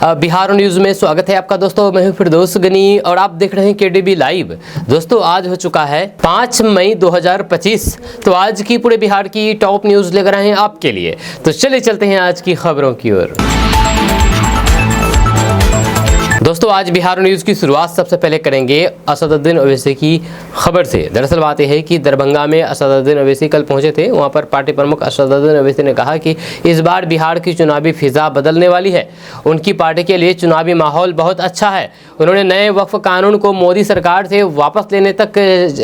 Bihar news में स्वागत है आपका दोस्तों। मैं हूं फिरदौस गनी और आप देख रहे हैं केडीबी लाइव। दोस्तों आज हो चुका है 5 मई 2025। तो आज की पूरे बिहार की टॉप न्यूज लेकर आए हैं आपके लिए। तो चलिए चलते हैं आज की खबरों की ओर। दोस्तों आज बिहार न्यूज़ की शुरुआत सबसे पहले करेंगे असदुद्दीन ओवैसी की खबर से। दरअसल बात यह है कि दरभंगा में असदुद्दीन ओवैसी कल पहुंचे थे। वहां पर पार्टी प्रमुख असदुद्दीन ओवैसी ने कहा कि इस बार बिहार की चुनावी फिजा बदलने वाली है। उनकी पार्टी के लिए चुनावी माहौल बहुत अच्छा है। उन्होंने नए वक्फ कानून को मोदी सरकार से वापस लेने तक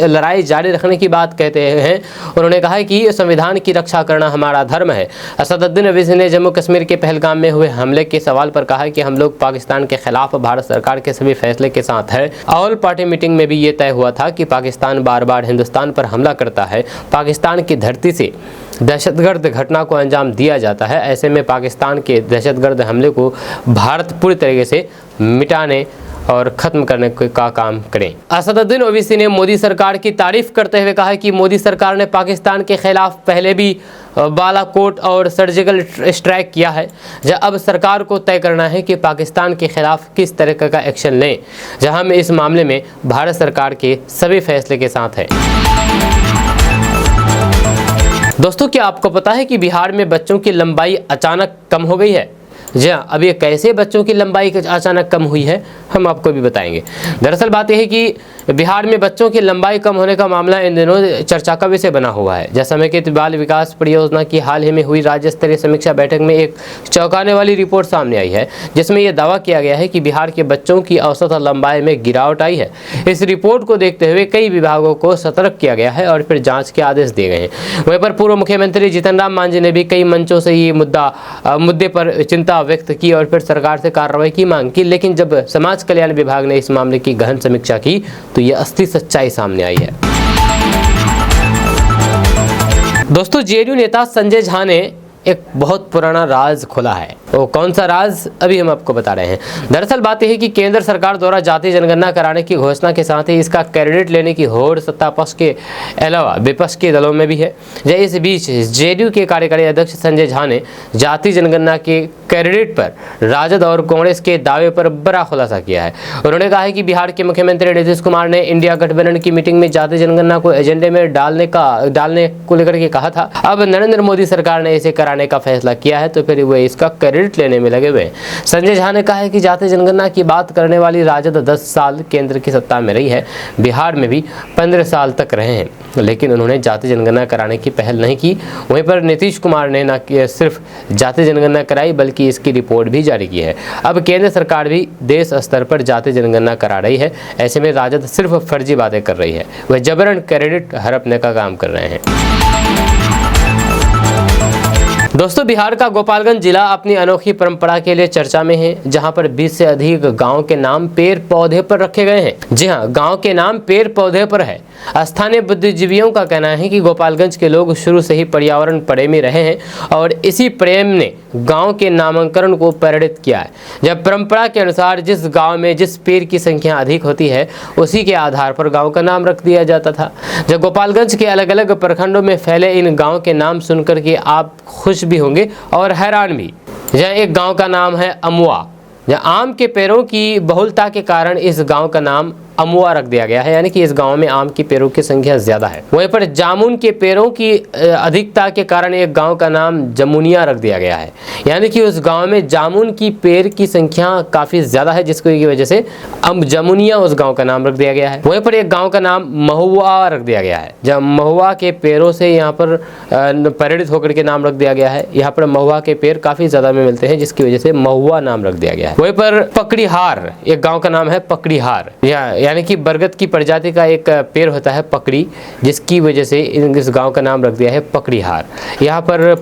लड़ाई जारी रखने की बात कहते हैं। उन्होंने कहा कि संविधान की रक्षा करना हमारा धर्म है। असदुद्दीन ओवैसी ने जम्मू कश्मीर के पहलगाम में हुए हमले के सवाल पर कहा कि हम लोग पाकिस्तान के खिलाफ भारत सरकार के सभी फैसले के साथ है। ऑल पार्टी मीटिंग में भी ये तय हुआ था कि पाकिस्तान बार बार हिंदुस्तान पर हमला करता है। पाकिस्तान की धरती से दहशतगर्द घटना को अंजाम दिया जाता है। ऐसे में पाकिस्तान के दहशतगर्द हमले को भारत पूरी तरीके से मिटाने और ख़त्म करने का काम करें। असदुद्दीन ओवैसी ने मोदी सरकार की तारीफ करते हुए कहा कि मोदी सरकार ने पाकिस्तान के खिलाफ पहले भी बालाकोट और सर्जिकल स्ट्राइक किया है। अब सरकार को तय करना है कि पाकिस्तान के खिलाफ किस तरह का एक्शन लें, जहां हम इस मामले में भारत सरकार के सभी फैसले के साथ हैं। दोस्तों क्या आपको पता है कि बिहार में बच्चों की लंबाई अचानक कम हो गई है? जी हाँ, अब ये कैसे बच्चों की लंबाई अचानक कम हुई है हम आपको भी बताएंगे। दरअसल बात यह है कि बिहार में बच्चों की लंबाई कम होने का मामला इन दिनों चर्चा का विषय बना हुआ है। जैसा समेकित बाल विकास परियोजना की हाल ही में हुई राज्य स्तरीय समीक्षा बैठक में एक चौंकाने वाली रिपोर्ट सामने आई है, जिसमें यह दावा किया गया है कि बिहार के बच्चों की औसत लंबाई में गिरावट आई है। इस रिपोर्ट को देखते हुए कई विभागों को सतर्क किया गया है और फिर जाँच के आदेश दिए गए हैं। वहीं पर पूर्व मुख्यमंत्री जीतन राम मांझी ने भी कई मंचों से ये मुद्दे पर चिंता व्यक्त की और फिर सरकार से कार्रवाई की मांग की। लेकिन जब समाज कल्याण विभाग ने इस मामले की गहन समीक्षा की तो ये असली सच्चाई सामने आई है। दोस्तों जेडीयू नेता संजय झा ने एक बहुत पुराना राज खोला है। वो कौन सा राज अभी हम आपको बता रहे हैं। दरअसल बात यह है कि केंद्र सरकार द्वारा जातीय जनगणना कराने की घोषणा के साथ ही इसका क्रेडिट लेने की होड़ सत्ता पक्ष के अलावा विपक्ष के दलों में भी है। इस बीच जेडीयू के कार्यकारी अध्यक्ष संजय झा ने जातीय जनगणना के क्रेडिट पर राजद और कांग्रेस के दावे पर बड़ा खुलासा किया है। उन्होंने कहा है कि बिहार के मुख्यमंत्री नीतीश कुमार ने इंडिया गठबंधन की मीटिंग में जातीय जनगणना को एजेंडे में डालने को लेकर के कहा था। अब नरेंद्र मोदी सरकार ने इसे कराने का फैसला किया है तो फिर वे इसका क्रेडिट लेने में लगे हुए हैं। संजय झा ने कहा है कि जातीय जनगणना की बात करने वाली राजद 10 साल केंद्र की सत्ता में रही है, बिहार में भी 15 साल तक रहे हैं, लेकिन उन्होंने जातीय जनगणना कराने की पहल नहीं की। वहीं पर नीतीश कुमार ने न सिर्फ जातीय जनगणना कराई बल्कि इसकी रिपोर्ट भी जारी की है। अब केंद्र सरकार भी देश स्तर पर जातीय जनगणना करा रही है। ऐसे में राजद सिर्फ फर्जी बातें कर रही है, वह जबरन क्रेडिट हड़पने का काम कर रहे हैं। दोस्तों बिहार का गोपालगंज जिला अपनी अनोखी परंपरा के लिए चर्चा में है, जहां पर 20 से अधिक गांव के नाम पेड़ पौधे पर रखे गए हैं। जी हां, गांव के नाम पेड़ पौधे पर है। स्थानीय बुद्धिजीवियों का कहना है कि गोपालगंज के लोग शुरू से ही पर्यावरण प्रेमी रहे हैं और इसी प्रेम ने गांव के नामकरण को प्रेरित किया है। जब परंपरा के अनुसार जिस गांव में जिस पेड़ की संख्या अधिक होती है उसी के आधार पर गांव का नाम रख दिया जाता था। जब गोपालगंज के अलग अलग प्रखंडों में फैले इन गाँव के नाम सुनकर के आप खुश भी होंगे और हैरान भी। यहाँ एक गांव का नाम है अमुआ। आम के पेड़ों की बहुलता के कारण इस गांव का नाम अमुआ रख दिया गया है, यानी कि इस गांव में आम के पेड़ों की संख्या ज्यादा है। वहीं पर जामुन के पेड़ों की अधिकता के कारण एक गांव का नाम जमुनिया रख दिया गया है, यानी कि उस गांव में जामुन की पेड़ की संख्या काफी ज्यादा है, जिसकी वजह से अब जमुनिया उस गांव का नाम रख दिया गया है। वहीं पर एक गांव का नाम महुआ रख दिया गया है। जब महुआ के पेड़ों से यहाँ पर प्रेरित होकर के नाम रख दिया गया है। यहाँ पर महुआ के पेड़ काफी ज्यादा में मिलते हैं, जिसकी वजह से महुआ नाम रख दिया गया है। वहीं पर पकड़ीहार, एक गाँव का नाम है पकड़ीहार, यानी कि बरगद की प्रजाति का एक पेड़ होता है पकड़ी, जिसकी वजह से इस गांव का नाम रख दिया है पकड़ीहार। यहाँ पर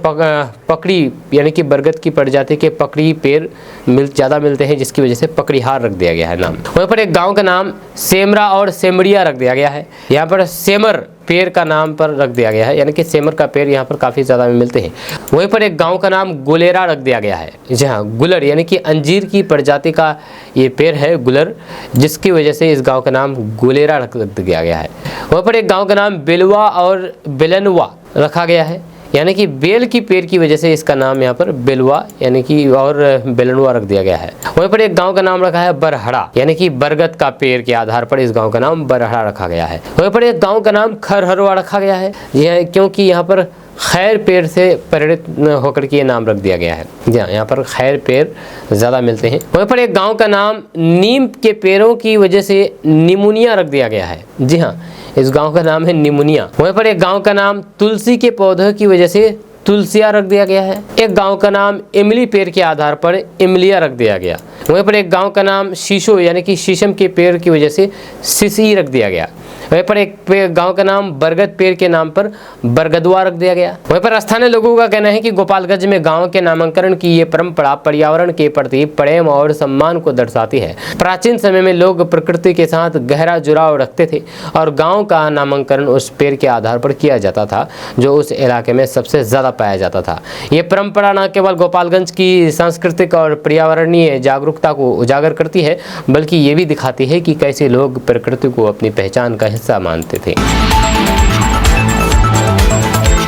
पकड़ी यानी कि बरगद की प्रजाति के पकड़ी पेड़ ज़्यादा मिलते हैं, जिसकी वजह से पकड़ीहार रख दिया गया है नाम। वहीं पर एक गांव का नाम सेमरा और सेमड़िया रख दिया गया है। यहाँ पर सेमर पेड़ का नाम पर रख दिया गया है, यानी कि सेमर का पेड़ यहाँ पर काफ़ी ज़्यादा में मिलते हैं। वहीं पर एक गांव का नाम गुलेरा रख दिया गया है। जी हाँ, गुलर यानी कि अंजीर की प्रजाति का ये पेड़ है गुलर, जिसकी वजह से इस गांव का नाम गुलेरा रख दिया गया है। वहीं पर एक गांव का नाम बिलवा और बिलनवा रखा गया है। यानी कि बेल की पेड़ की वजह से इसका नाम यहाँ पर बेलवा यानी कि और बेलनवा रख दिया गया है। वहीं पर एक गांव का नाम रखा है बरहड़ा, यानी कि बरगद का पेड़ के आधार पर इस गांव का नाम बरहड़ा रखा गया है। वहीं पर एक गांव का नाम खरहरवा रखा गया है, यह क्योंकि यहाँ पर खैर पेड़ से प्रेरित होकर के ये नाम रख दिया गया है। जी हाँ, यहाँ पर खैर पेड़ ज़्यादा मिलते हैं। वहीं पर एक गांव का नाम नीम के पेड़ों की वजह से निमोनिया रख दिया गया है। जी हाँ, इस गांव का नाम है निमोनिया। वहीं पर एक गांव का नाम तुलसी के पौधे की वजह से तुलसिया रख दिया गया है। एक गांव का नाम इमली पेड़ के आधार पर इमलिया रख दिया गया। वहीं पर एक गांव का नाम शीशो यानी कि शीशम के पेड़ की वजह से सिसी रख दिया गया। वहीं पर एक गांव का नाम बरगद पेड़ के नाम पर बरगदवा रख दिया गया। वहीं पर स्थानीय लोगों का कहना है कि गोपालगंज में गांव के नामकरण की ये परंपरा पर्यावरण के प्रति प्रेम और सम्मान को दर्शाती है। प्राचीन समय में लोग प्रकृति के साथ गहरा जुड़ाव रखते थे और गांव का नामकरण उस पेड़ के आधार पर किया जाता था जो उस इलाके में सबसे ज्यादा पाया जाता था। ये परंपरा न केवल गोपालगंज की सांस्कृतिक और पर्यावरणीय जागरूकता को उजागर करती है, बल्कि ये भी दिखाती है कि कैसे लोग प्रकृति को अपनी पहचान का हिस्सा मानते थे।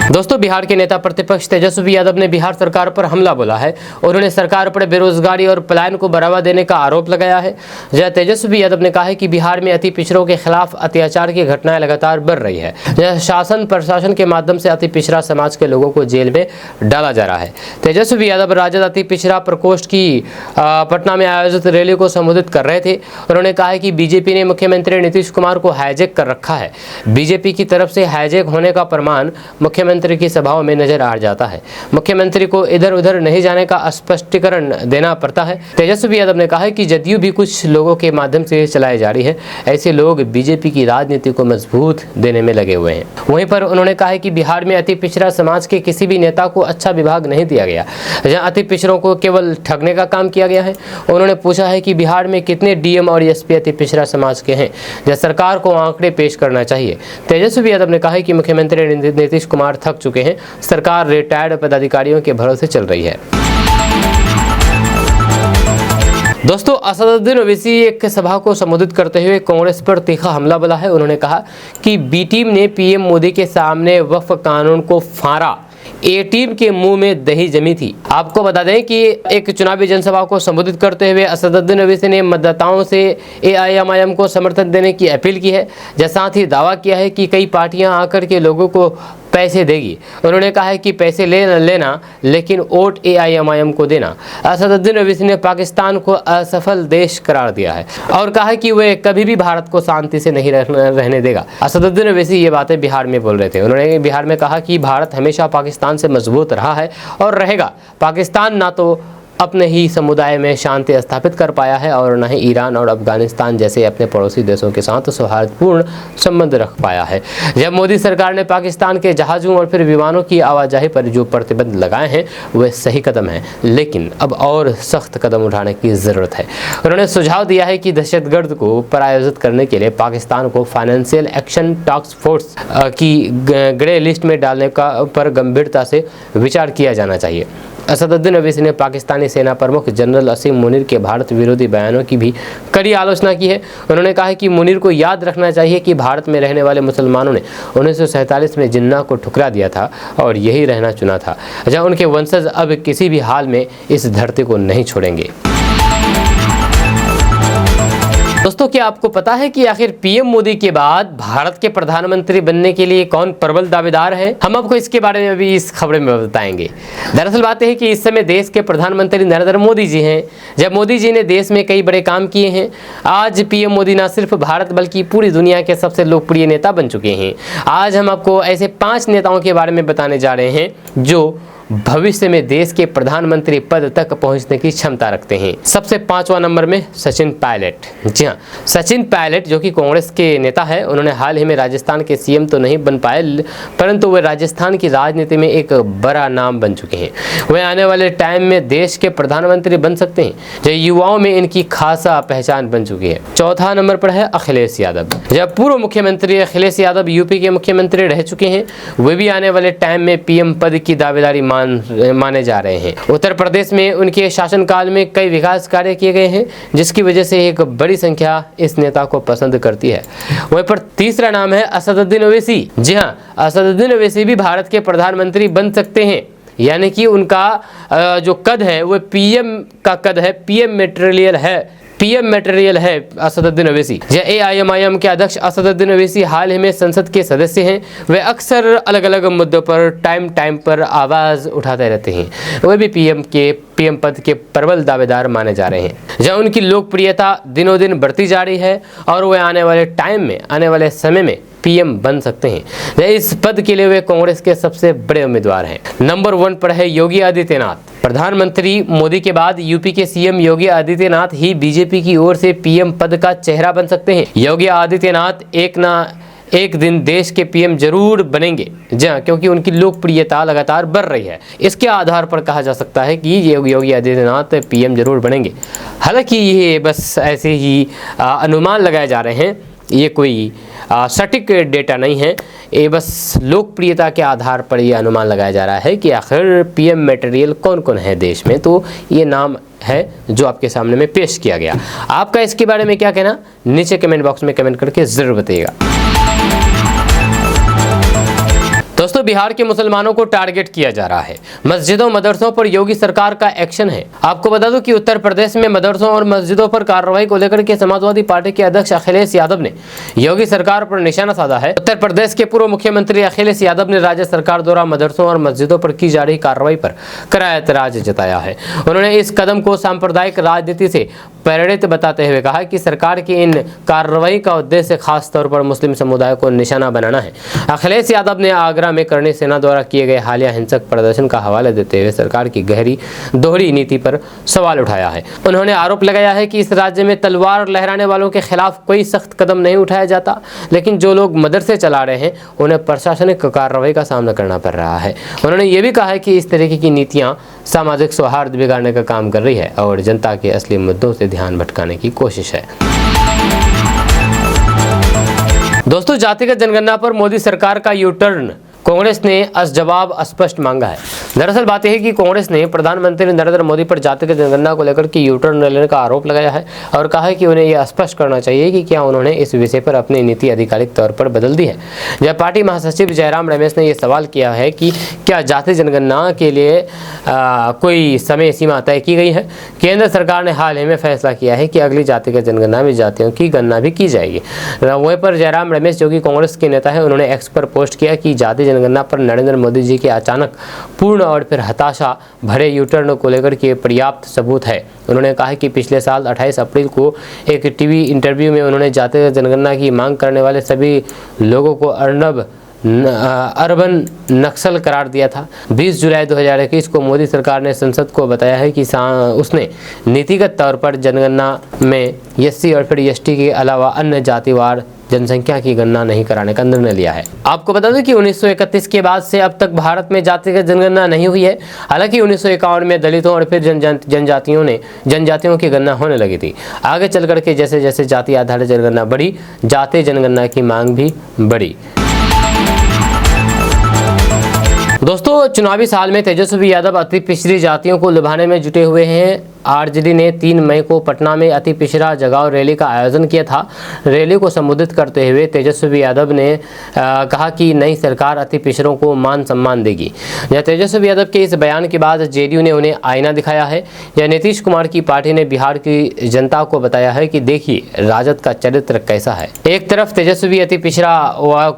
दोस्तों, बिहार के नेता प्रतिपक्ष तेजस्वी यादव ने बिहार सरकार पर हमला बोला है। उन्होंने सरकार पर बेरोजगारी और पलायन को बढ़ावा देने का आरोप लगाया है। जहां तेजस्वी यादव ने कहा है कि बिहार में अति पिछड़ों के खिलाफ अत्याचार की घटनाएं लगातार बढ़ रही है। जहां शासन प्रशासन के माध्यम से अति पिछड़ा समाज के लोगों को जेल में डाला जा रहा है। तेजस्वी यादव राजद अति पिछड़ा प्रकोष्ठ की पटना में आयोजित रैली को संबोधित कर रहे थे। उन्होंने कहा है कि बीजेपी ने मुख्यमंत्री नीतीश कुमार को हाईजैक कर रखा है। बीजेपी की तरफ से हाईजैक होने का प्रमाण मुख्यमंत्री की सभाओं में नजर आ जाता है। मुख्यमंत्री को इधर उधर नहीं जाने का स्पष्टीकरण देना पड़ता है। तेजस्वी यादव ने कहा है कि जदयू भी कुछ लोगों के माध्यम से चलाई जा रही है। ऐसे लोग बीजेपी की राजनीति को मजबूत देने में लगे हुए हैं। वहीं पर उन्होंने कहा है कि बिहार में अति पिछड़ा समाज के किसी भी नेता को अच्छा विभाग नहीं दिया गया, जहां अति पिछड़ों को केवल ठगने का काम किया गया है। उन्होंने पूछा है कि बिहार में कितने डीएम और एसपी अति पिछड़ा समाज के हैं, जहां सरकार को आंकड़े पेश करना चाहिए। तेजस्वी यादव ने कहा है कि मुख्यमंत्री नीतीश कुमार थक चुके हैं, सरकार रिटायर्ड पदाधिकारियों के भरोसे चल रही है। दोस्तों, असदुद्दीन ओवैसी एक सभा को संबोधित करते हुए कांग्रेस पर तीखा हमला बोला है। उन्होंने कहा कि बी टीम ने पीएम मोदी के सामने वक्फ कानून को फाड़ा, ए टीम के मुंह में दही जमी थी। आपको बता दें कि एक चुनावी जनसभा को संबोधित करते हुए असदुद्दीन ओवैसी ने मतदाताओं से एआईएमआईएम को समर्थन देने की अपील की है। साथ ही दावा किया है कि कई पार्टियां आकर के लोगों को पैसे देगी। उन्होंने कहा है कि पैसे लेना लेकिन वोट एआईएमआईएम को देना। असदुद्दीन ओवैसी ने पाकिस्तान को असफल देश करार दिया है और कहा है कि वह कभी भी भारत को शांति से नहीं रहने देगा। असदुद्दीन ओवैसी ये बातें बिहार में बोल रहे थे। उन्होंने बिहार में कहा कि भारत हमेशा पाकिस्तान से मजबूत रहा है और रहेगा। पाकिस्तान ना तो अपने ही समुदाय में शांति स्थापित कर पाया है और न ही ईरान और अफगानिस्तान जैसे अपने पड़ोसी देशों के साथ सौहार्दपूर्ण संबंध रख पाया है। जब मोदी सरकार ने पाकिस्तान के जहाज़ों और फिर विमानों की आवाजाही पर जो प्रतिबंध लगाए हैं वह सही कदम है, लेकिन अब और सख्त कदम उठाने की ज़रूरत है। उन्होंने सुझाव दिया है कि दहशतगर्द को परायोजित करने के लिए पाकिस्तान को फाइनेंशियल एक्शन टास्क फोर्स की ग्रे लिस्ट में डालने का पर गंभीरता से विचार किया जाना चाहिए। असदुद्दीन ओवैसी ने पाकिस्तानी सेना प्रमुख जनरल असीम मुनीर के भारत विरोधी बयानों की भी कड़ी आलोचना की है। उन्होंने कहा है कि मुनीर को याद रखना चाहिए कि भारत में रहने वाले मुसलमानों ने 1947 में जिन्ना को ठुकरा दिया था और यही रहना चुना था, जहां उनके वंशज अब किसी भी हाल में इस धरती को नहीं छोड़ेंगे। दोस्तों, क्या आपको पता है कि आखिर पीएम मोदी के बाद भारत के प्रधानमंत्री बनने के लिए कौन प्रबल दावेदार है? हम आपको इसके बारे में भी इस खबर में बताएंगे। दरअसल बात यह है कि इस समय देश के प्रधानमंत्री नरेंद्र मोदी जी हैं। जब मोदी जी ने देश में कई बड़े काम किए हैं, आज पीएम मोदी न सिर्फ भारत बल्कि पूरी दुनिया के सबसे लोकप्रिय नेता बन चुके हैं। आज हम आपको ऐसे 5 नेताओं के बारे में बताने जा रहे हैं जो भविष्य में देश के प्रधानमंत्री पद तक पहुंचने की क्षमता रखते हैं। सबसे 5वां नंबर में सचिन पायलट। जी हाँ, सचिन पायलट जो कि कांग्रेस के नेता है, उन्होंने हाल ही में राजस्थान के सीएम तो नहीं बन पाए, परंतु वे राजस्थान की राजनीति में एक बड़ा नाम बन चुके हैं। वे आने वाले टाइम में देश के प्रधानमंत्री बन सकते हैं। जो युवाओं में इनकी खासा पहचान बन चुकी है। 4था नंबर पर है अखिलेश यादव। जब पूर्व मुख्यमंत्री अखिलेश यादव यूपी के मुख्यमंत्री रह चुके हैं, वे भी आने वाले टाइम में पीएम पद की दावेदारी माने जा रहे हैं। उत्तर प्रदेश में उनके शासनकाल में कई विकास कार्य किए गए हैं, जिसकी वजह से एक बड़ी संख्या इस नेता को पसंद करती है। वहीं पर तीसरा नाम है असदुद्दीन ओवैसी। जी हाँ, असदुद्दीन ओवैसी भी भारत के प्रधानमंत्री बन सकते हैं, यानी कि उनका जो कद है वो पीएम का कद है, पीएम मटेरियल है असदुद्दीन ओवैसी। एआईएमआईएम के अध्यक्ष असदुद्दीन ओवैसी हाल ही में संसद के सदस्य हैं। वे अक्सर अलग अलग मुद्दों पर टाइम पर आवाज़ उठाते रहते हैं। वे भी पीएम पद के प्रबल दावेदार माने जा रहे हैं। जहां उनकी लोकप्रियता दिनों दिन बढ़ती जा रही है और वे आने वाले समय में पीएम बन सकते हैं। इस पद के लिए वे कांग्रेस के सबसे बड़े उम्मीदवार हैं। नंबर 1 पर है योगी आदित्यनाथ। प्रधानमंत्री मोदी के बाद यूपी के सीएम योगी आदित्यनाथ ही बीजेपी की ओर से पीएम पद का चेहरा बन सकते हैं। योगी आदित्यनाथ एक दिन देश के पीएम जरूर बनेंगे, जहाँ क्योंकि उनकी लोकप्रियता लगातार बढ़ रही है। इसके आधार पर कहा जा सकता है कि योगी आदित्यनाथ पीएम जरूर बनेंगे। हालांकि ये बस ऐसे ही अनुमान लगाए जा रहे हैं, ये कोई सटीक डेटा नहीं है। ये बस लोकप्रियता के आधार पर ये अनुमान लगाया जा रहा है कि आखिर पीएम मटेरियल कौन कौन है देश में। तो ये नाम है जो आपके सामने में पेश किया गया। आपका इसके बारे में क्या कहना, नीचे कमेंट बॉक्स में कमेंट करके ज़रूर बताइएगा। दोस्तों, बिहार के मुसलमानों को टारगेट किया जा रहा है। मस्जिदों मदरसों पर योगी सरकार का एक्शन है। आपको बता दूं कि उत्तर प्रदेश में मदरसों और मस्जिदों पर कार्रवाई को लेकर के समाजवादी पार्टी के अध्यक्ष अखिलेश यादव ने योगी सरकार पर निशाना साधा है। उत्तर प्रदेश के पूर्व मुख्यमंत्री अखिलेश यादव ने राज्य सरकार द्वारा मदरसों और मस्जिदों पर की जा रही कार्रवाई पर कड़ा ऐतराज जताया है। उन्होंने इस कदम को सांप्रदायिक राजनीति से प्रेरित बताते हुए कहा कि सरकार की इन कार्रवाई का उद्देश्य खास तौर पर मुस्लिम समुदाय को निशाना बनाना है। अखिलेश यादव ने आगरा में करनी सेना द्वारा किए गए हालिया हिंसक प्रदर्शन का हवाला देते हुए सरकार की गहरी दोहरी नीति पर सवाल उठाया है। उन्होंने आरोप लगाया है कि इस राज्य में तलवार लहराने वालों के खिलाफ कोई सख्त कदम नहीं उठाया जाता, लेकिन जो लोग मदरसे चला रहे हैं उन्हें प्रशासनिक कार्रवाई का सामना करना पड़ रहा है। उन्होंने ये भी कहा है कि इस तरीके की नीतियां सामाजिक सौहार्द बिगाड़ने का काम कर रही है और जनता के असली मुद्दों से ध्यान भटकाने की कोशिश है। दोस्तों, जातिगत जनगणना पर मोदी सरकार का यू टर्न, कांग्रेस ने जवाब स्पष्ट मांगा है। दरअसल बात यह है कि कांग्रेस ने प्रधानमंत्री नरेंद्र मोदी पर जातिगत जनगणना को लेकर के यू टर्न लेने का आरोप लगाया है और कहा है कि उन्हें यह स्पष्ट करना चाहिए कि क्या उन्होंने इस विषय पर अपनी नीति आधिकारिक तौर पर बदल दी है। जब पार्टी महासचिव जयराम रमेश ने यह सवाल किया है कि क्या जाति जनगणना के लिए कोई समय सीमा तय की गई है। केंद्र सरकार ने हाल ही में फैसला किया है कि अगली जातिगत जनगणना में जातियों की गणना भी की जाएगी। वहीं पर जयराम रमेश, जो कि कांग्रेस के नेता है, उन्होंने एक्स पर पोस्ट किया कि जाति जनगणना पर नरेंद्र मोदी जी के अचानक पूर्ण और फिर हताशा भरे यूटर्न को लेकर के पर्याप्त सबूत है। उन्होंने कहा कि पिछले साल 28 अप्रैल को एक टीवी इंटरव्यू में उन्होंने जातिगत जनगणना की मांग करने वाले सभी लोगों को अर्बन नक्सल करार दिया था। 20 जुलाई 2021 को मोदी सरकार ने संसद को बताया है कि उसने नीतिगत तौर पर जनगणना में एससी और फिर एसटी के अलावा अन्य जातिवार जनसंख्या की गणना नहीं कराने का निर्णय लिया है। आपको बता दें कि 1931 के बाद से अब तक भारत में जातिगत जनगणना नहीं हुई है। हालांकि 1951 में दलितों और फिर जनजातियों की गणना होने लगी थी। आगे चल करके जैसे जैसे जाति आधारित जनगणना बढ़ी, जाति जनगणना की मांग भी बढ़ी। दोस्तों, चुनावी साल में तेजस्वी यादव अति पिछड़ी जातियों को लुभाने में जुटे हुए हैं। आरजेडी ने 3 मई को पटना में अति पिछड़ा जगाओ रैली का आयोजन किया था। रैली को संबोधित करते हुए तेजस्वी यादव ने कहा कि नई सरकार अति पिछड़ों को मान सम्मान देगी। यह तेजस्वी यादव के इस बयान के बाद जेडीयू ने उन्हें आईना दिखाया है। यह नीतीश कुमार की पार्टी ने बिहार की जनता को बताया है कि देखिए राजद का चरित्र कैसा है। एक तरफ तेजस्वी अति पिछड़ा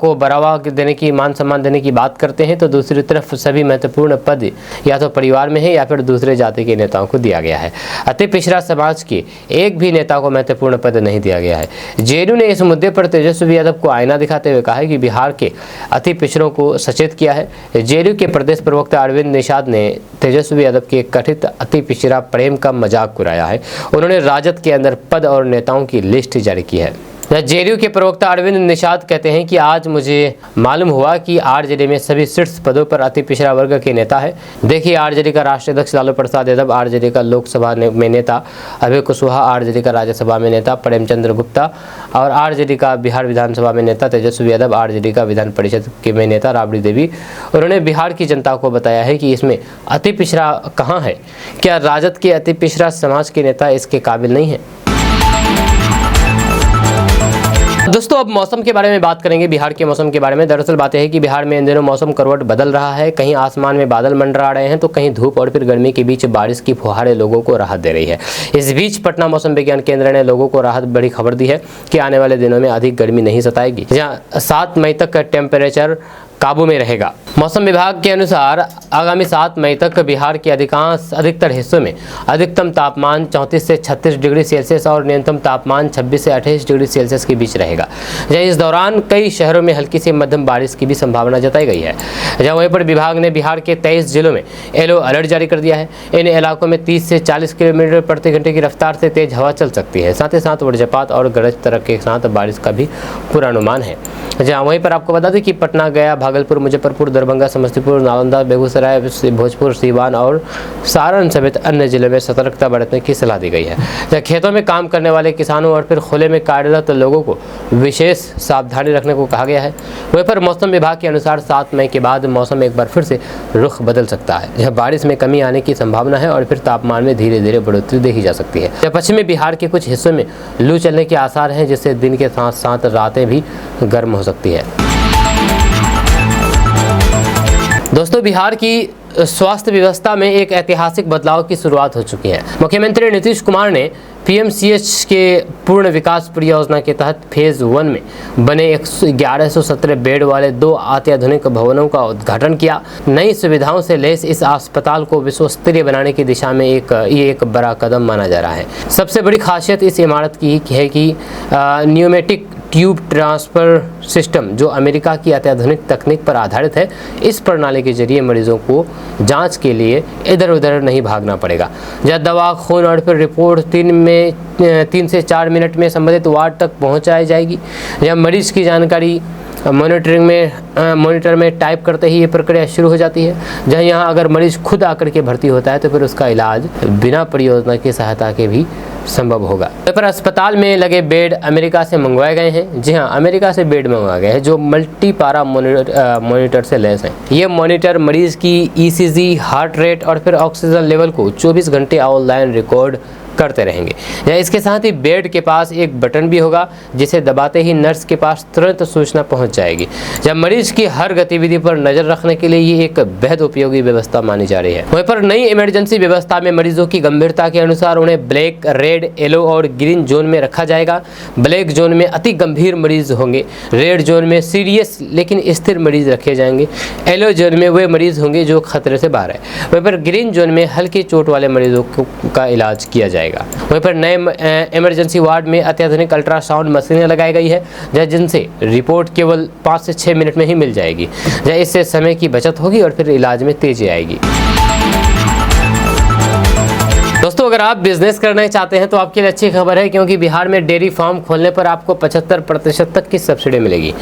को बढ़ावा देने की, मान सम्मान देने की बात करते हैं, तो दूसरी तरफ सभी महत्वपूर्ण पद या तो परिवार में है या फिर दूसरे जाति के नेताओं को दिया गया है। अति पिछड़ा समाज के एक भी नेता को महत्वपूर्ण पद नहीं दिया गया है। जेडीयू ने इस मुद्दे पर तेजस्वी यादव को आईना दिखाते हुए कहा है कि बिहार के अति पिछड़ों को सचेत किया है। जेडीयू के प्रदेश प्रवक्ता अरविंद निषाद ने तेजस्वी यादव के कथित अति पिछड़ा प्रेम का मजाक उड़ाया है। उन्होंने राजद के अंदर पद और नेताओं की लिस्ट जारी की है। जेडीयू के प्रवक्ता अरविंद निषाद कहते हैं कि आज मुझे मालूम हुआ कि आरजेडी में सभी शीर्ष पदों पर अति पिछड़ा वर्ग के नेता है। देखिए, आरजेडी का राष्ट्रीय अध्यक्ष लालू प्रसाद यादव, आरजेडी का लोकसभा में नेता अभय कुशवाहा, आरजेडी का राज्यसभा में नेता प्रेमचंद्र गुप्ता और आरजेडी का बिहार विधानसभा में नेता तेजस्वी यादव, आरजेडी का विधान परिषद के में नेता राबड़ी देवी। उन्होंने बिहार की जनता को बताया है कि इसमें अति पिछड़ा कहाँ है, क्या राजद के अति पिछड़ा समाज के नेता इसके काबिल नहीं है। दोस्तों, अब मौसम के बारे में बात करेंगे, बिहार के मौसम के बारे में। दरअसल बात यह है कि बिहार में इन दिनों मौसम करवट बदल रहा है। कहीं आसमान में बादल मंडरा रहे हैं तो कहीं धूप और फिर गर्मी के बीच बारिश की फुहारें लोगों को राहत दे रही है। इस बीच पटना मौसम विज्ञान केंद्र ने लोगों को राहत बड़ी खबर दी है कि आने वाले दिनों में अधिक गर्मी नहीं सताएगी, जहाँ 7 मई तक का टेम्परेचर काबू में रहेगा। मौसम विभाग के अनुसार आगामी 7 मई तक बिहार के अधिकतर हिस्सों में अधिकतम तापमान 34 से 36 डिग्री सेल्सियस और न्यूनतम तापमान 26 से 28 डिग्री सेल्सियस के बीच रहेगा। जहाँ इस दौरान कई शहरों में हल्की से मध्यम बारिश की भी संभावना जताई गई है। जहाँ वहीं पर विभाग ने बिहार के 23 जिलों में येलो अलर्ट जारी कर दिया है। इन इलाकों में 30 से 40 किलोमीटर प्रति घंटे की रफ्तार से तेज हवा चल सकती है। साथ ही साथ वज्रपात और गरज तरह के साथ बारिश का भी पूर्वानुमान है। जहाँ वहीं पर आपको बता दें कि पटना, गया, भागलपुर, मुजफ्फरपुर, दरभंगा, समस्तीपुर, नालंदा, बेगूसराय, भोजपुर, सीवान और सारण समेत अन्य जिलों में सतर्कता बरतने की सलाह दी गई है। जहाँ खेतों में काम करने वाले किसानों और फिर खुले में कार्यरत लोगों को विशेष सावधानी रखने को कहा गया है। वहीं पर मौसम विभाग के अनुसार 7 मई के बाद मौसम एक बार फिर से रुख बदल सकता है। यह बारिश में कमी आने की संभावना है और फिर तापमान में धीरे धीरे बढ़ोतरी देखी जा सकती है। जब पश्चिमी बिहार के कुछ हिस्सों में लू चलने के आसार हैं, जिससे दिन के साथ साथ रातें भी गर्म हो सकती है। दोस्तों, बिहार की स्वास्थ्य व्यवस्था में एक ऐतिहासिक बदलाव की शुरुआत हो चुकी है। मुख्यमंत्री नीतीश कुमार ने पीएमसीएच के पूर्ण विकास परियोजना के तहत फेज 1 में बने 1117 बेड वाले 2 अत्याधुनिक भवनों का उद्घाटन किया। नई सुविधाओं से लैस इस अस्पताल को विश्व स्तरीय बनाने की दिशा में ये एक बड़ा कदम माना जा रहा है। सबसे बड़ी खासियत इस इमारत की है कि न्यूमेटिक ट्यूब ट्रांसफर सिस्टम, जो अमेरिका की अत्याधुनिक तकनीक पर आधारित है, इस प्रणाली के जरिए मरीजों को जांच के लिए इधर उधर नहीं भागना पड़ेगा। जब दवा, खून और फिर रिपोर्ट 3 से 4 मिनट में संबंधित वार्ड तक पहुंचाई जाएगी। जब मरीज की जानकारी मॉनिटर में टाइप करते ही ये प्रक्रिया शुरू हो जाती है। जहाँ यहाँ अगर मरीज खुद आकर के भर्ती होता है तो फिर उसका इलाज बिना परियोजना की सहायता के भी संभव होगा। पर अस्पताल में लगे बेड अमेरिका से मंगवाए गए हैं। जी हाँ, अमेरिका से बेड मंगवाए गए हैं जो मल्टी पैरा मॉनिटर से लैस हैं। ये मॉनिटर मरीज की ईसीजी, हार्ट रेट और फिर ऑक्सीजन लेवल को 24 घंटे ऑनलाइन रिकॉर्ड करते रहेंगे। या इसके साथ ही बेड के पास एक बटन भी होगा जिसे दबाते ही नर्स के पास तुरंत सूचना पहुंच जाएगी। जब मरीज की हर गतिविधि पर नजर रखने के लिए ये एक बेहद उपयोगी व्यवस्था मानी जा रही है। वहीं पर नई इमरजेंसी व्यवस्था में मरीजों की गंभीरता के अनुसार उन्हें ब्लैक, रेड, येलो और ग्रीन जोन में रखा जाएगा। ब्लैक जोन में अति गंभीर मरीज होंगे, रेड जोन में सीरियस लेकिन स्थिर मरीज रखे जाएंगे, येलो जोन में वे मरीज होंगे जो खतरे से बाहर है। वहीं पर ग्रीन जोन में हल्की चोट वाले मरीजों का इलाज किया जाएगा। वहीं पर नए इमरजेंसी वार्ड में अत्याधुनिक अल्ट्रासाउंड मशीनें लगाई गई है, जिनसे रिपोर्ट केवल 5 से 6 मिनट में ही मिल जाएगी। इससे समय की बचत होगी और फिर इलाज में तेजी आएगी। दोस्तों, अगर आप बिजनेस करना चाहते हैं तो आपके लिए अच्छी खबर है, क्योंकि बिहार में डेयरी फार्म खोलने पर आपको 75% तक की सब्सिडी मिलेगी।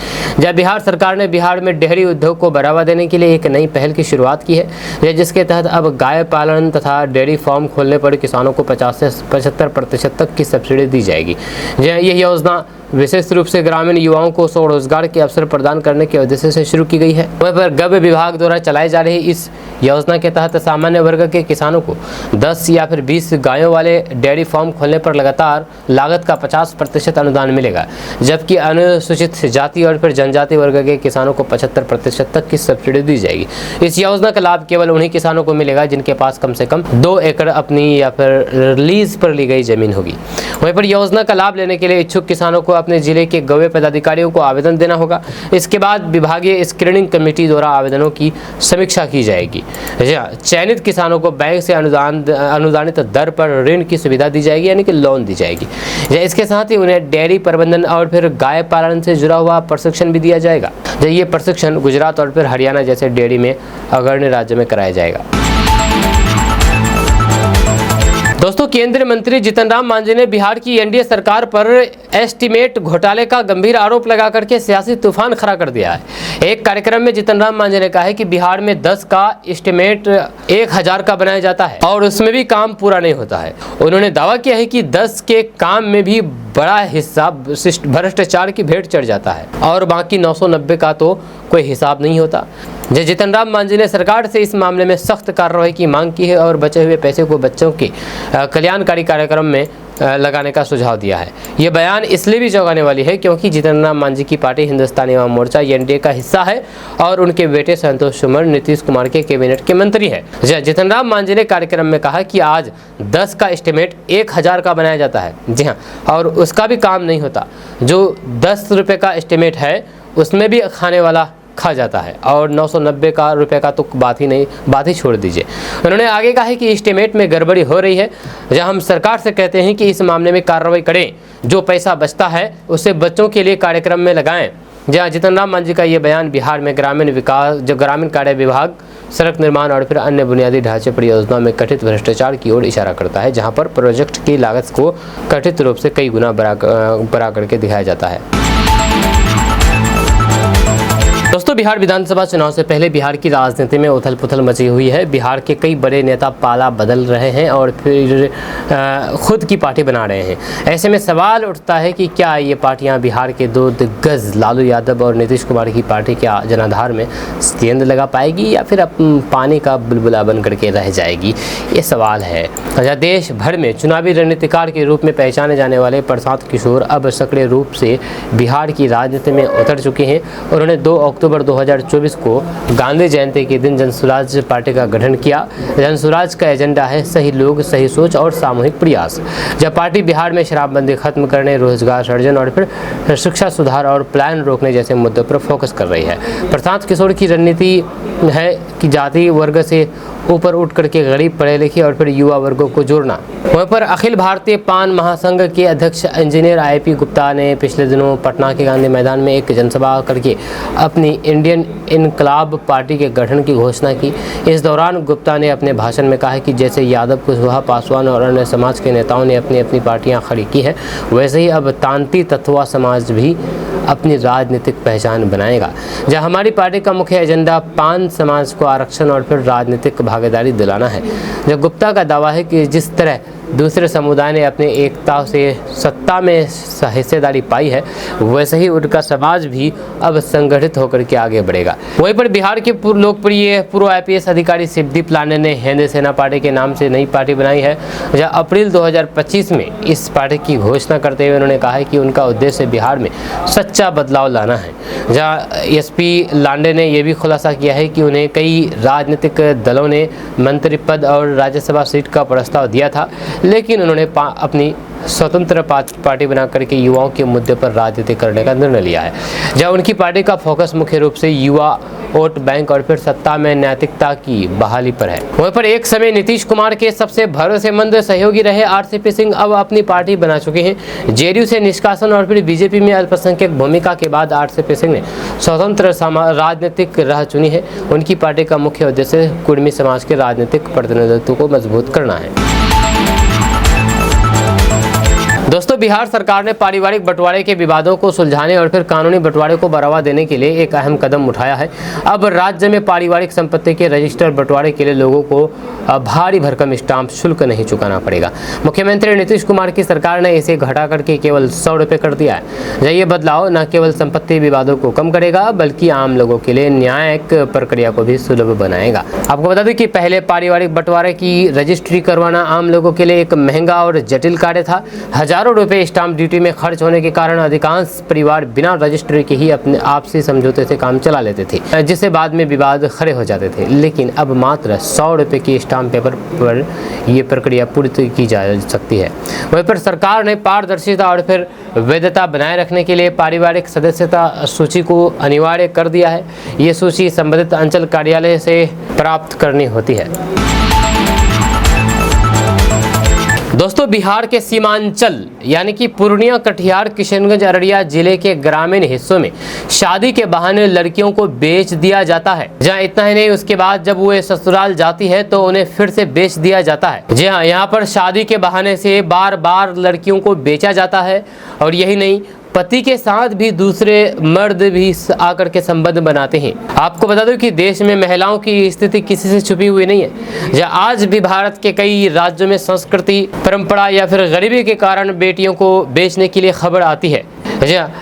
जब बिहार सरकार ने बिहार में डेयरी उद्योग को बढ़ावा देने के लिए एक नई पहल की शुरुआत की है, जिसके तहत अब गाय पालन तथा डेयरी फार्म खोलने पर किसानों को 50 से 75% तक की सब्सिडी दी जाएगी। यह योजना विशेष रूप से ग्रामीण युवाओं को स्वरोजगार के अवसर प्रदान करने के उद्देश्य से शुरू की गई है। वहीं पर गव्य विभाग द्वारा चलाई जा रही इस योजना के तहत सामान्य वर्ग के किसानों को 10 या फिर 20 गायों वाले डेयरी फार्म खोलने पर लगातार लागत का 50% अनुदान मिलेगा, जबकि अनुसूचित जाति और फिर जनजाति वर्ग के किसानों को 75% तक की सब्सिडी दी जाएगी। इस योजना का लाभ केवल उन्हीं किसानों को मिलेगा जिनके पास कम से कम 2 एकड़ अपनी या फिर लीज पर ली गई जमीन होगी। वहीं पर योजना का लाभ लेने के लिए इच्छुक किसानों को अपने जिले के गव्य पदाधिकारियों को आवेदन देना होगा। इसके बाद विभागीय स्क्रीनिंग कमेटी द्वारा आवेदनों की समीक्षा की जाएगी। चयनित किसानों को बैंक से अनुदानित दर पर ऋण की सुविधा दी जाएगी, यानी कि लोन दी जाएगी। इसके साथ ही उन्हें डेयरी प्रबंधन और फिर गाय पालन से जुड़ा हुआ प्रशिक्षण भी दिया जाएगा। ये प्रशिक्षण गुजरात और फिर हरियाणा जैसे डेयरी में अग्रणी राज्य में कराया जाएगा। दोस्तों, केंद्रीय मंत्री जीतन राम मांझी ने बिहार की एनडीए सरकार पर एस्टीमेट घोटाले का गंभीर आरोप लगा करके सियासी तूफान खड़ा कर दिया है। एक कार्यक्रम में जीतन राम मांझी ने कहा है कि बिहार में 10 का एस्टीमेट 1000 का बनाया जाता है और उसमें भी काम पूरा नहीं होता है। उन्होंने दावा किया है कि 10 के काम में भी बड़ा हिस्सा भ्रष्टाचार की भेंट चढ़ जाता है और बाकी 990 का तो कोई हिसाब नहीं होता। जीतन राम मांझी ने सरकार से इस मामले में सख्त कार्रवाई की मांग की है और बचे हुए पैसे को बच्चों के कल्याणकारी कार्यक्रम में लगाने का सुझाव दिया है। ये बयान इसलिए भी चौंकाने वाली है क्योंकि जीतन राम मांझी की पार्टी हिंदुस्तानी अवाम मोर्चा एनडीए का हिस्सा है और उनके बेटे संतोष सुमर नीतीश कुमार के कैबिनेट के मंत्री है। जीतन राम मांझी ने कार्यक्रम में कहा कि आज 10 का एस्टीमेट 1000 का बनाया जाता है। जी हाँ, और उसका भी काम नहीं होता। जो 10 रुपये का एस्टीमेट है उसमें भी खाने वाला खा जाता है और 990 का रुपये का तो बात ही छोड़ दीजिए। उन्होंने आगे कहा है कि एस्टीमेट में गड़बड़ी हो रही है। जहां हम सरकार से कहते हैं कि इस मामले में कार्रवाई करें, जो पैसा बचता है उसे बच्चों के लिए कार्यक्रम में लगाएं। जहां जीतन राम मांझी का ये बयान बिहार में ग्रामीण विकास, जो ग्रामीण कार्य विभाग, सड़क निर्माण और फिर अन्य बुनियादी ढांचे परियोजना में कथित भ्रष्टाचार की ओर इशारा करता है, जहां पर प्रोजेक्ट की लागत को कथित रूप से कई गुना बढ़ा करके दिखाया जाता है। दोस्तों, बिहार विधानसभा चुनाव से पहले बिहार की राजनीति में उथल पुथल मची हुई है। बिहार के कई बड़े नेता पाला बदल रहे हैं और फिर खुद की पार्टी बना रहे हैं। ऐसे में सवाल उठता है कि क्या ये पार्टियां बिहार के दो दिग्गज लालू यादव और नीतीश कुमार की पार्टी के जनाधार में सेंध लगा पाएगी या फिर पानी का बुलबुला बन करके रह जाएगी, ये सवाल है। देश भर में चुनावी रणनीतिकार के रूप में पहचाने जाने वाले प्रशांत किशोर अब सक्रिय रूप से बिहार की राजनीति में उतर चुके हैं। उन्होंने 2 अक्टूबर 2024 को गांधी जयंती के दिन जनसुराज पार्टी का गठन किया। जनसुराज का एजेंडा है सही लोग, सही सोच और सामूहिक प्रयास। जब पार्टी बिहार में शराबबंदी खत्म करने, रोजगार सृजन और फिर शिक्षा सुधार और प्लान रोकने जैसे मुद्दों पर फोकस कर रही है। प्रशांत किशोर की रणनीति है कि जाति वर्ग से ऊपर उठ करके गरीब, पढ़े लिखे और फिर युवा वर्गों को जोड़ना। वहीं पर अखिल भारतीय पान महासंघ के अध्यक्ष इंजीनियर IP गुप्ता ने पिछले दिनों पटना के गांधी मैदान में एक जनसभा करके अपनी इंडियन इनकलाब पार्टी के गठन की घोषणा की। इस दौरान गुप्ता ने अपने भाषण में कहा कि जैसे यादव, कुशवाहा, पासवान और अन्य समाज के नेताओं ने अपनी अपनी पार्टियां खड़ी की है, वैसे ही अब तांती तत्वा समाज भी अपनी राजनीतिक पहचान बनाएगा। जहां हमारी पार्टी का मुख्य एजेंडा पान समाज को आरक्षण और फिर राजनीतिक भागीदारी दिलाना है। जब गुप्ता का दावा है कि जिस तरह दूसरे समुदाय ने अपने एकता से सत्ता में हिस्सेदारी पाई है, वैसे ही उनका समाज भी अब संगठित होकर के आगे बढ़ेगा। वहीं पर बिहार के लोकप्रिय पूर्व IPS अधिकारी शिवदीप लांडे ने हिंद सेना पार्टी के नाम से नई पार्टी बनाई है। जहां अप्रैल 2025 में इस पार्टी की घोषणा करते हुए उन्होंने कहा है कि उनका उद्देश्य बिहार में सच्चा बदलाव लाना है। जहां SP लांडे ने यह भी खुलासा किया है कि उन्हें कई राजनीतिक दलों ने मंत्री पद और राज्यसभा सीट का प्रस्ताव दिया था, लेकिन उन्होंने अपनी स्वतंत्र पार्टी बना करके युवाओं के मुद्दे पर राजनीति करने का निर्णय लिया है। जहां उनकी पार्टी का फोकस मुख्य रूप से युवा वोट बैंक और फिर सत्ता में नैतिकता की बहाली पर है। वहीं पर एक समय नीतीश कुमार के सबसे भरोसेमंद सहयोगी रहे RCP सिंह अब अपनी पार्टी बना चुके हैं। JDU से निष्कासन और फिर BJP में अल्पसंख्यक भूमिका के बाद RCP सिंह ने स्वतंत्र राजनीतिक राह चुनी है। उनकी पार्टी का मुख्य उद्देश्य कुर्मी समाज के राजनीतिक प्रतिनिधित्व को मजबूत करना है। दोस्तों, बिहार सरकार ने पारिवारिक बंटवारे के विवादों को सुलझाने और फिर कानूनी बंटवारे को बढ़ावा देने के लिए एक अहम कदम उठाया है। अब राज्य में पारिवारिक संपत्ति के रजिस्टर बंटवारे के लिए लोगों को भारी भरकम स्टाम्प शुल्क नहीं चुकाना पड़ेगा। मुख्यमंत्री नीतीश कुमार की सरकार ने इसे घटा करके केवल 100 रुपये कर दिया है। ये बदलाव न केवल संपत्ति विवादों को कम करेगा बल्कि आम लोगों के लिए न्यायिक प्रक्रिया को भी सुलभ बनाएगा। आपको बता दें कि पहले पारिवारिक बंटवारे की रजिस्ट्री करवाना आम लोगों के लिए एक महंगा और जटिल कार्य था। हजारों रुपए स्टाम्प ड्यूटी में खर्च होने के कारण अधिकांश परिवार बिना रजिस्ट्री के ही अपने आपसी समझौते से काम चला लेते थे, जिससे बाद में विवाद खड़े हो जाते थे। लेकिन अब मात्र 100 रुपए की स्टाम्प पेपर पर यह प्रक्रिया पूरी की जा सकती है। वहीं पर सरकार ने पारदर्शिता और फिर वैधता बनाए रखने के लिए पारिवारिक सदस्यता सूची को अनिवार्य कर दिया है। ये सूची संबंधित अंचल कार्यालय से प्राप्त करनी होती है। दोस्तों, बिहार के सीमांचल यानी कि पूर्णिया, कटिहार, किशनगंज, अररिया जिले के ग्रामीण हिस्सों में शादी के बहाने लड़कियों को बेच दिया जाता है। जहां इतना ही नहीं, उसके बाद जब वो ससुराल जाती है तो उन्हें फिर से बेच दिया जाता है। जी हाँ, यहाँ पर शादी के बहाने से बार बार लड़कियों को बेचा जाता है। और यही नहीं, पति के साथ भी दूसरे मर्द भी आकर के संबंध बनाते हैं। आपको बता दूं कि देश में महिलाओं की स्थिति किसी से छुपी हुई नहीं है। या आज भी भारत के कई राज्यों में संस्कृति, परंपरा या फिर गरीबी के कारण बेटियों को बेचने के लिए खबर आती है।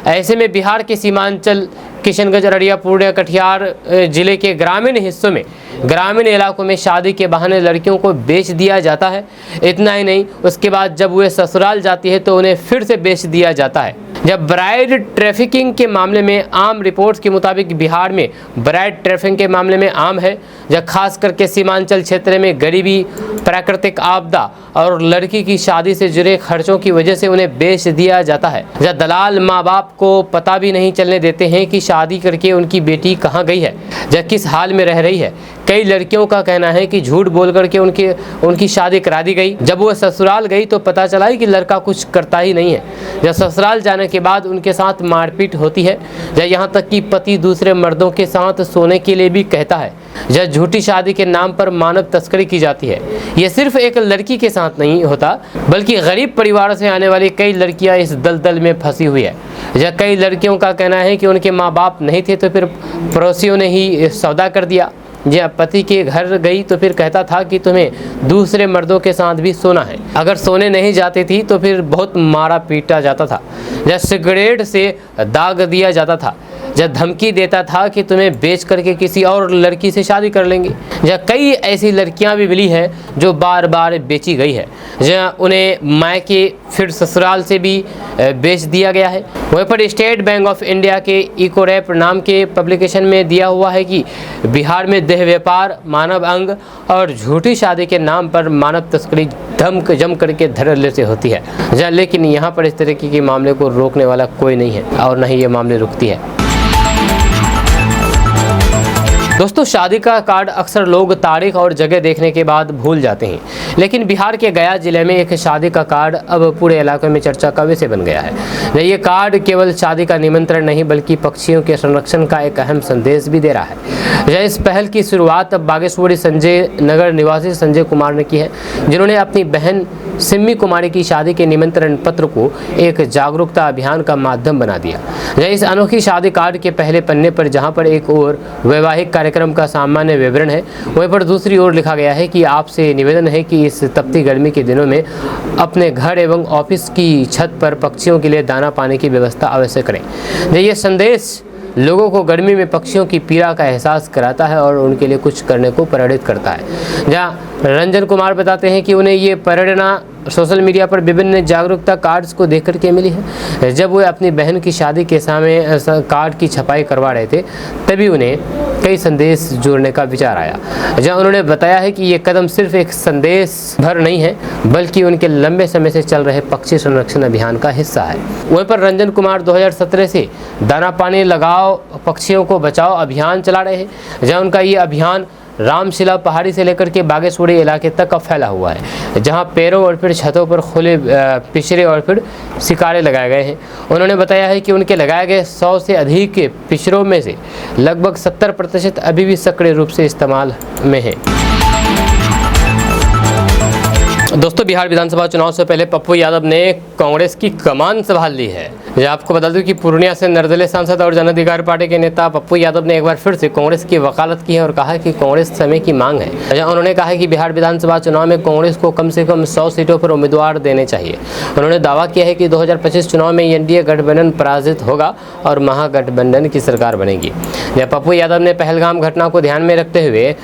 ऐसे में बिहार के सीमांचल, किशनगंज, अररिया, पूर्णिया, कटिहार जिले के ग्रामीण हिस्सों में, ग्रामीण इलाकों में शादी के बहाने लड़कियों को बेच दिया जाता है। इतना ही नहीं, उसके बाद जब वे ससुराल जाती है तो उन्हें फिर से बेच दिया जाता है। जब ब्राइड ट्रैफिकिंग के मामले में आम रिपोर्ट्स के मुताबिक बिहार में ब्राइड ट्रैफिकिंग के मामले में आम है। जब खास करके सीमांचल क्षेत्र में गरीबी, प्राकृतिक आपदा और लड़की की शादी से जुड़े खर्चों की वजह से उन्हें बेच दिया जाता है। जब दलाल माँ बाप को पता भी नहीं चलने देते हैं कि शादी करके उनकी बेटी कहाँ गई है, जब किस हाल में रह रही है। कई लड़कियों का कहना है कि झूठ बोल करके उनकी शादी करा दी गई। जब वो ससुराल गई तो पता चला कि लड़का कुछ करता ही नहीं है। जब ससुराल जाने के बाद उनके साथ मारपीट होती है, जब यहाँ तक कि पति दूसरे मर्दों के साथ सोने के लिए भी कहता है। जब झूठी शादी के नाम पर मानव तस्करी की जाती है। ये सिर्फ एक लड़की के साथ नहीं होता, बल्कि गरीब परिवार से आने वाली कई लड़कियां इस दलदल में फंसी हुई है। जब कई लड़कियों का कहना है कि उनके माँ बाप नहीं थे तो फिर पड़ोसियों ने ही सौदा कर दिया। जब पति के घर गई तो फिर कहता था कि तुम्हें दूसरे मर्दों के साथ भी सोना है। अगर सोने नहीं जाती थी तो फिर बहुत मारा पीटा जाता था। जब सिगरेट से दाग दिया जाता था। जब धमकी देता था कि तुम्हें बेच करके किसी और लड़की से शादी कर लेंगे। जब कई ऐसी लड़कियां भी मिली है जो बार बार बेची गई है। जब उन्हें मायके फिर ससुराल से भी बेच दिया गया है। वहीं पर स्टेट बैंक ऑफ इंडिया के इकोरैप नाम के पब्लिकेशन में दिया हुआ है कि बिहार में देह व्यापार, मानव अंग और झूठी शादी के नाम पर मानव तस्करी जम करके धड़ल्ले से होती है। लेकिन यहाँ पर इस तरीके के मामले को रोकने वाला कोई नहीं है और न ही ये मामले रुकती है। दोस्तों, शादी का कार्ड अक्सर लोग तारीख और जगह देखने के बाद भूल जाते हैं, लेकिन बिहार के गया जिले में एक शादी का कार्ड अब पूरे इलाके में चर्चा का विषय बन गया है। ये कार्ड केवल शादी का निमंत्रण नहीं बल्कि पक्षियों के संरक्षण का एक अहम संदेश भी दे रहा है। इस पहल की शुरुआत बागेश्वरी संजय नगर निवासी संजय कुमार ने की है, जिन्होंने अपनी बहन सिम्मी कुमारी की शादी के निमंत्रण पत्र को एक जागरूकता अभियान का माध्यम बना दिया। इस अनोखी शादी कार्ड के पहले पन्ने पर जहां पर एक ओर वैवाहिक कार्यक्रम का सामान्य विवरण है, वहीं पर दूसरी ओर लिखा गया है कि आपसे निवेदन है कि इस तपती गर्मी के दिनों में अपने घर एवं ऑफिस की छत पर पक्षियों के लिए दाना पानी की व्यवस्था अवश्य करें। ये संदेश लोगों को गर्मी में पक्षियों की पीड़ा का एहसास कराता है और उनके लिए कुछ करने को प्रेरित करता है। जहाँ रंजन कुमार बताते हैं कि उन्हें ये प्रेरणा सोशल मीडिया पर विभिन्न जागरूकता कार्ड्स को देख करके मिली है। जब वो अपनी बहन की शादी के समय कार्ड की छपाई करवा रहे थे, तभी उन्हें कई संदेश जोड़ने का विचार आया। जहाँ उन्होंने बताया है कि ये कदम सिर्फ एक संदेश भर नहीं है, बल्कि उनके लंबे समय से चल रहे पक्षी संरक्षण अभियान का हिस्सा है। वहीं पर रंजन कुमार 2017 से दाना पानी लगाओ, पक्षियों को बचाओ अभियान चला रहे हैं। जहाँ उनका ये अभियान रामशिला पहाड़ी से लेकर के बागेश्वरी इलाके तक का फैला हुआ है, जहां पैरों और फिर छतों पर खुले पिंजरे और फिर शिकारे लगाए गए हैं। उन्होंने बताया है कि उनके लगाए गए 100 से अधिक पिंजरों में से लगभग 70% अभी भी सक्रिय रूप से इस्तेमाल में है। दोस्तों, बिहार विधानसभा चुनाव से पहले पप्पू यादव ने कांग्रेस की कमान संभाल ली है। आपको बता दूं कि पूर्णिया से निर्दलीय सांसद और जन अधिकार पार्टी के नेता पप्पू यादव ने एक बार फिर से कांग्रेस की वकालत की है और कहा कि कांग्रेस समय की मांग है। उन्होंने कहा कि बिहार विधानसभा चुनाव में कांग्रेस को कम से कम 100 सीटों पर उम्मीदवार देने चाहिए। उन्होंने दावा किया है कि 2025 चुनाव में एनडीए गठबंधन पराजित होगा और महागठबंधन की सरकार बनेगी। पप्पू यादव ने पहलगाम घटना को ध्यान में रखते हुए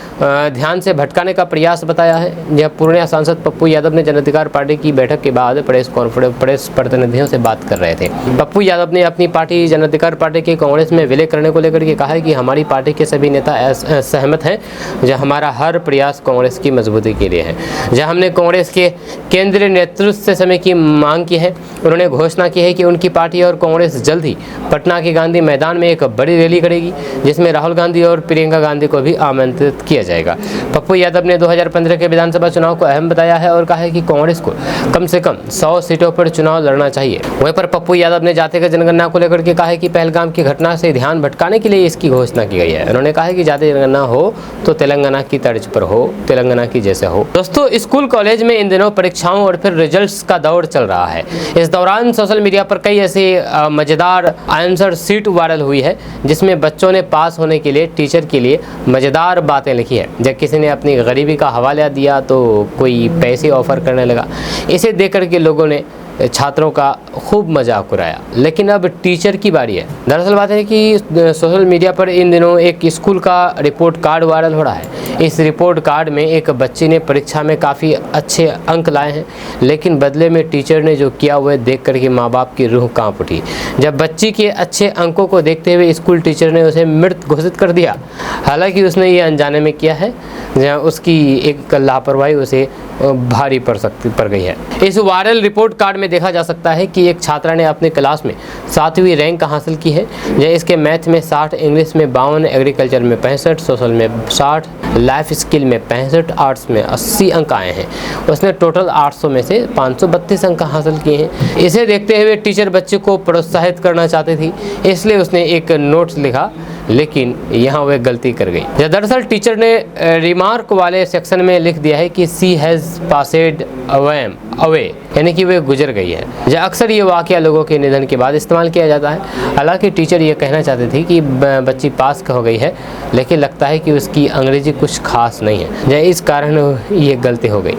ध्यान से भटकाने का प्रयास बताया है। यह पूर्णिया सांसद पप्पू यादव ने जन अधिकार पार्टी की बैठक के बाद प्रेस प्रतिनिधियों से बात कर रहे थे। पप्पू यादव ने अपनी पार्टी जन अधिकार पार्टी के कांग्रेस में विलय करने को लेकर के कहा है कि हमारी पार्टी के सभी नेता सहमत हैं, जो हमारा हर प्रयास कांग्रेस की मजबूती के लिए है। जहां हमने कांग्रेस के केंद्रीय नेतृत्व से समय की मांग की है। उन्होंने घोषणा की है कि उनकी पार्टी और कांग्रेस जल्द ही पटना के गांधी मैदान में एक बड़ी रैली करेगी, जिसमें राहुल गांधी और प्रियंका गांधी को भी आमंत्रित किया जाएगा। पप्पू यादव ने 2015 के विधानसभा चुनाव को अहम बताया है और कहा है कि कांग्रेस को कम से कम 100 सीटों पर चुनाव लड़ना चाहिए। वहीं पर पप्पू यादव ने जातिगत जनगणना को लेकर के कहा है कि पहलगाम की घटना से ध्यान भटकाने के लिए इसकी घोषणा की गई है। उन्होंने कहा है कि जाति जनगणना हो तो तेलंगाना की तर्ज पर हो, तेलंगाना की जैसे हो। दोस्तों, स्कूल कॉलेज में इन दिनों परीक्षाओं और फिर रिजल्ट्स का दौर चल रहा है। इस दौरान सोशल मीडिया पर कई ऐसी मजेदार आंसर शीट वायरल हुई है जिसमें बच्चों ने पास होने के लिए टीचर के लिए मजेदार बातें लिखी है। जब किसी ने अपनी गरीबी का हवाला दिया तो कोई पैसे ऑफर करने लगा। इसे देख कर के लोगों ने छात्रों का खूब मजाक उड़ाया। लेकिन अब टीचर की बारी है। दरअसल बात है कि सोशल मीडिया पर इन दिनों एक स्कूल का रिपोर्ट कार्ड वायरल हो रहा है। इस रिपोर्ट कार्ड में एक बच्ची ने परीक्षा में काफ़ी अच्छे अंक लाए हैं, लेकिन बदले में टीचर ने जो किया वह देख कर के माँ बाप की रूह कांप उठी। जब बच्ची के अच्छे अंकों को देखते हुए स्कूल टीचर ने उसे मृत घोषित कर दिया। हालांकि उसने ये अनजाने में किया है, जहाँ उसकी एक लापरवाही उसे भारी पड़ गई है। इस वायरल रिपोर्ट कार्ड में देखा जा सकता है कि एक छात्रा ने अपने क्लास में 7वीं रैंक हासिल की है। इसके मैथ में 60, इंग्लिश में 52, एग्रीकल्चर में 65, सोशल में 60, लाइफ स्किल में 65, आर्ट्स में 80 अंक आए हैं। उसने टोटल 800 में से 532 अंक हासिल किए हैं। इसे देखते हुए टीचर बच्चे को प्रोत्साहित करना चाहती थी, इसलिए उसने एक नोट्स लिखा, लेकिन यहाँ वह गलती कर गई। दरअसल टीचर ने रिमार्क वाले सेक्शन में लिख दिया है कि सी हैज़ पासेड अवे, यानी कि वह गुजर गई है। जो अक्सर ये वाकया लोगों के निधन के बाद इस्तेमाल किया जाता है। हालांकि टीचर ये कहना चाहते थे कि बच्ची पास हो गई है, लेकिन लगता है कि उसकी अंग्रेजी कुछ खास नहीं है, इस कारण ये गलती हो गई।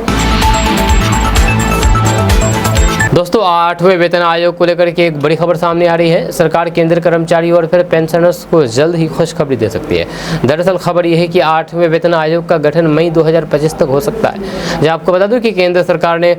दोस्तों, 8वें वेतन आयोग को लेकर के एक बड़ी खबर सामने आ रही है। सरकार केंद्र कर्मचारी और फिर पेंशनर्स को जल्द ही खुशखबरी दे सकती है। दरअसल खबर यह है कि 8वें वेतन आयोग का गठन मई 2025 तक हो सकता है। जब आपको बता दूं कि केंद्र सरकार ने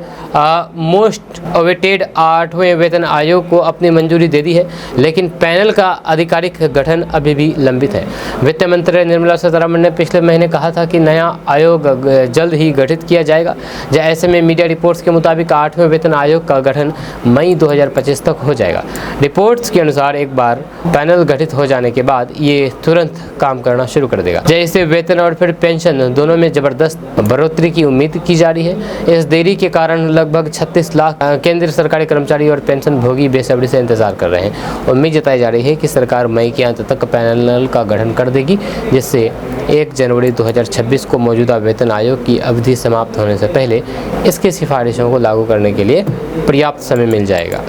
मोस्ट अवेटेड 8वें वेतन आयोग को अपनी मंजूरी दे दी है, लेकिन पैनल का आधिकारिक गठन अभी भी लंबित है। वित्त मंत्री निर्मला सीतारमण ने पिछले महीने कहा था कि नया आयोग जल्द ही गठित किया जाएगा। ऐसे में मीडिया रिपोर्ट्स के मुताबिक 8वें वेतन आयोग का गठन मई 2025 तक हो जाएगा। रिपोर्ट्स के अनुसार एक बार पैनल गठित हो जाने के बाद ये तुरंत काम करना शुरू कर देगा। इससे वेतन और फिर पेंशन दोनों में जबरदस्त बढ़ोतरी की उम्मीद की जा रही है। इस देरी के कारण लगभग 36 लाख केंद्रीय सरकारी कर्मचारी और पेंशन भोगी बेसब्री से इंतजार कर रहे हैं। उम्मीद जताई जा रही है कि सरकार मई के अंत तक पैनल का गठन कर देगी, जिससे 1 जनवरी 2026 को मौजूदा वेतन आयोग की अवधि समाप्त होने से पहले इसकी सिफारिशों को लागू करने के लिए पर्याप्त समय मिल जाएगा।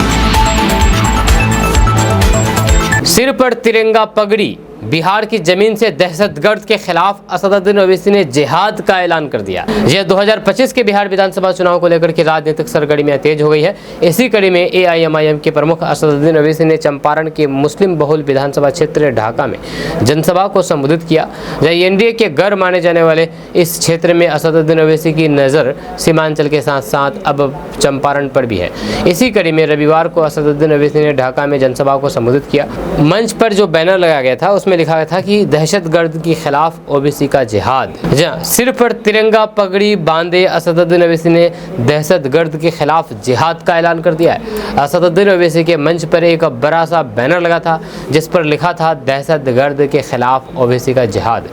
सिर पर तिरंगा पगड़ी, बिहार की जमीन से दहशतगर्द के खिलाफ असदुद्दीन ओवैसी ने जिहाद का ऐलान कर दिया। यह 2025 के बिहार विधानसभा चुनाव को लेकर के राजनीतिक सरगर्मियां तेज हो गई है। इसी कड़ी में AIMIM के प्रमुख असदुद्दीन ओवैसी ने चंपारण के मुस्लिम बहुल विधानसभा क्षेत्र ढाका में जनसभा को संबोधित किया। NDA के गढ़ माने जाने वाले इस क्षेत्र में असदुद्दीन ओवैसी की नज़र सीमांचल के साथ साथ अब चंपारण पर भी है। इसी कड़ी में रविवार को असदुद्दीन ओवैसी ने ढाका में जनसभा को संबोधित किया। मंच पर जो बैनर लगाया गया था उसमें लिखा गया था कि दहशतगर्द के खिलाफ ओवैसी का जिहाद। सिर पर तिरंगा पगड़ी बांधे असदुद्दीन ओवैसी ने दहशतगर्द के खिलाफ जिहाद का ऐलान कर दिया है। असदुद्दीन ओवैसी के मंच पर एक बड़ा सा बैनर लगा था जिस पर लिखा था दहशतगर्द के खिलाफ ओवैसी का जिहाद।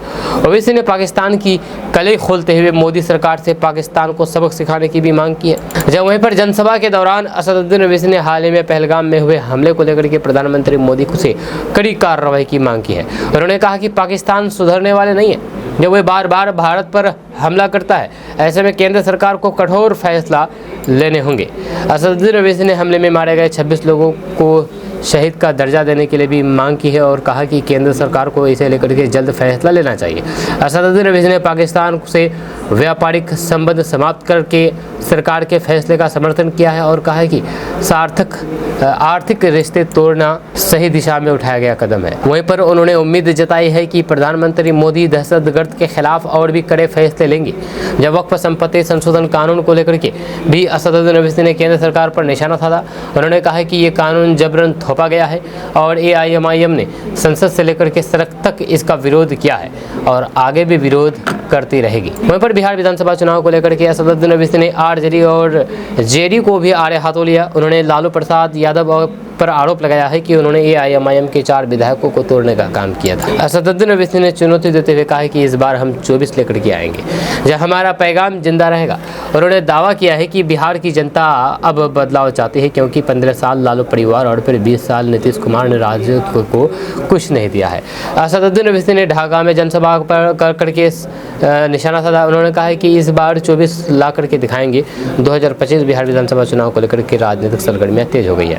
ओवैसी ने पाकिस्तान की कलई खोलते हुए मोदी सरकार से पाकिस्तान को सबक सिखाने की भी मांग की है। वहीं पर जनसभा के दौरान असदुद्दीन ओवैसी ने हाल ही में पहलगाम में हुए हमले को लेकर के प्रधानमंत्री मोदी से कड़ी कार्रवाई की मांग की है। उन्होंने कहा कि पाकिस्तान सुधरने वाले नहीं है जब वह बार बार भारत पर हमला करता है। ऐसे में केंद्र सरकार को कठोर फैसला लेने होंगे। असदुद्दीन ओवैसी ने हमले में मारे गए 26 लोगों को शहीद का दर्जा देने के लिए भी मांग की है और कहा कि केंद्र सरकार को इसे लेकर के जल्द फैसला लेना चाहिए। असदुद्दीन ओवैसी ने पाकिस्तान से व्यापारिक संबंध समाप्त करके सरकार के फैसले का समर्थन किया है और कहा है कि सार्थक आर्थिक रिश्ते तोड़ना सही दिशा में उठाया गया कदम है। वहीं पर उन्होंने उम्मीद जताई है कि प्रधानमंत्री मोदी दहशतगर्द के खिलाफ और भी कड़े फैसले लेंगे। जब वक्फ संपत्ति संशोधन कानून को लेकर के भी असदुद्दीन ओवैसी ने केंद्र सरकार पर निशाना साधा। उन्होंने कहा कि ये कानून जबरन थोपा गया है और AIMIM ने संसद से लेकर के सड़क तक इसका विरोध किया है और आगे भी विरोध करती रहेगी। वहीं पर बिहार विधानसभा चुनाव को लेकर के असदुद्दीन ओवैसी ने RJD और JD को भी आड़े हाथों लिया। उन्होंने लालू प्रसाद यादव और पर आरोप लगाया है कि उन्होंने एआईएमआईएम के 4 विधायकों को तोड़ने का काम किया था। असदुद्दीन ओवैसी ने चुनौती देते हुए कहा है कि इस बार हम 24 लेकर के आएंगे, जब हमारा पैगाम जिंदा रहेगा। उन्होंने दावा किया है कि बिहार की जनता अब बदलाव चाहती है, क्योंकि 15 साल लालू परिवार और फिर 20 साल नीतीश कुमार ने राजनीति को कुछ नहीं दिया है। असदुद्दीन ओवैसी ने ढाका में जनसभा कर करके निशाना साधा। उन्होंने कहा है कि इस बार 24 ला करके दिखाएंगे। 2025 बिहार विधानसभा चुनाव को लेकर के राजनीतिक सरगर्मियां तेज हो गई है।